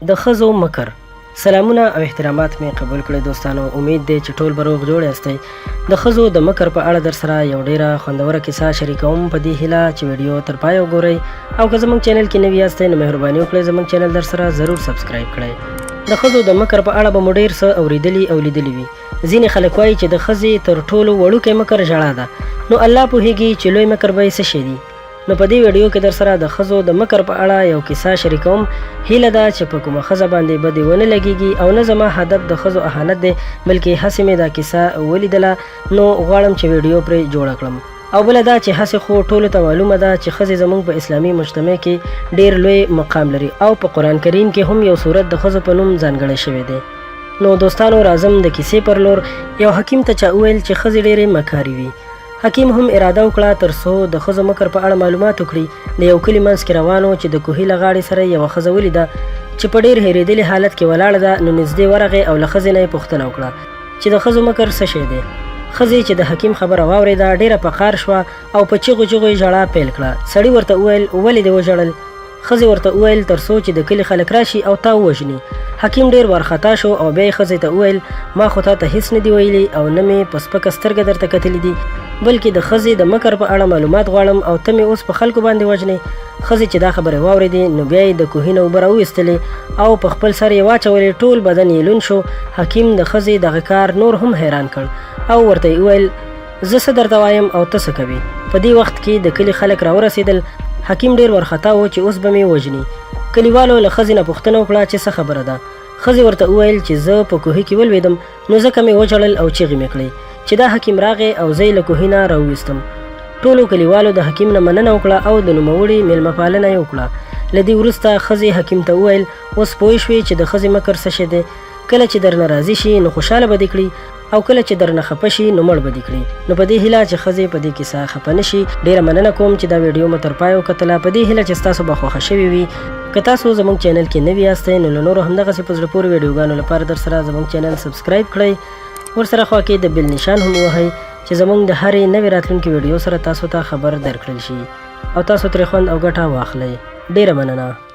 د ښځو مکر. سلامونه او احترامات مې قبول کړئ دوستانو. امید دی چې ټول به روغ جوړ یاستئ. د ښځو د مکر په اړه در سره یو ډیره خوندوره کیسه شریکوم په دې هیله چې ویډیو تر پایه وګورئ او که زموږ چینل کې نوي یاستئ نو مهرباني وکړئ زموږ چینل در سره ضرور سبسکرایب کړئ. د ښځو د مکر په اړه به مو ډېر څه اورېدلي او لیدلي وي. ځینې خلک وایي چې د ښځې تر ټولو وړوکی مکر ژړا ده. نو الله پوهیږي چې لوی مکر به یې څه شی دي. نو په دې ویډیو کې در سره د ښځو د مکر په اړه یو کیسه شریکوم. هیله ده چې په کومه ښځه باندې بدې ونه لګیږي او نه زما هدف د ښځو اهانت دی بلکې هسې مې دا کیسه ولیدله نو غواړم چې ویډیو پرې جوړه کړم. او بله دا چې هسې خو ټولو ته معلومه ده چې ښځې زموږ په اسلامي مجتمع کې ډېر لوی مقام لري او په قرآن کریم کې هم یو صورت د ښځو په نوم ځانګړی شوی دی. نو دوستانو راځم د کیسې پر لور. یو حکیم ته چا وویل چې ښځې ډېرې مکاري وي. حکیم هم اراده وکړه تر څو د ښځو مکر په اړه معلومات وکړي. د یو کلي منځ کې روان و چې د کوهي له غاړې سره یوه ښځه ولیده چې په ډېر هېرېدلي حالت کې ولاړه ده. نو نږدې ورغې او له ښځې نه یې پوښتنه وکړه چې د ښځو مکر څه شی دی. ښځې چې د حکیم خبره واورېده ډېره په قهر شوه او په چیغو چیغو یې ژړا پیل کړه. سړي ورته وویل ولې دې وژړل؟ ښځې ورته وویل تر څو چې د کلي خلک راشي او تا ووژني. حکیم ډېر وارخطا شو او بیا یې ښځې ته وویل ما خو تا ته هېڅ نه دي ویلي او نه مې په سپکه سترګه درته کتلي دي بلکې د ښځې د مکر په اړه معلومات غواړم او ته مې اوس په خلکو باندې وژنې. ښځې چې دا خبرې واورېدې نو بیا یې د کوهي نه اوبه راویستلې او په خپل سر یې واچولې. ټول بدن یې لوند شو. حکیم د ښځې دغه کار نور هم حیران کړ او ورته یې وویل زه څه درته وایم او ته څه کوې؟ په دې وخت کې د کلي خلک راورسېدل. حکیم ډېر وارخطا و چې اوس به مې وژني. کلیوالو له ښځې نه پوښتنه وکړه چې څه خبره ده. ښځې ورته وویل چې زه په کوهي کې ولوېدم نو ځکه مې وژړل او چیغې مې کړې چې دا حکیم راغی او زه یې له کوهي نه راوویستم. ټولو کلیوالو د حکیم نه مننه وکړه او د نوموړي میلمه پالنه یې وکړه. له دې وروسته ښځې حکیم ته وویل اوس پوه شوې چې د ښځې مکر څه شی دی. کله چې درنه راضي شي نو خوشحاله به دې کړي او کله چې درنه خفه شي نو مړ به دې کړي. نو په دې هیله چې ښځې په دې کیسه خفه نه شي. ډېره مننه کوم چې دا ویډیو مو تر پایه وکتله. په دې هیله چې ستاسو به خوښه شوې وي. که تاسو زموږ چینل کې نوي یاستئ نو له نورو همدغسې په زړه پورې ویډیوګانو لپاره در سره زموږ چینل سبسکرایب کړئ. ورسره خوا کې د بیل نشان هم ووهئ چې زموږ د هرې نوې راتلونکې ویډیو سره تاسو ته خبر درکړل شي او تاسو ترې خوند او ګټه واخلئ. ډېره مننه.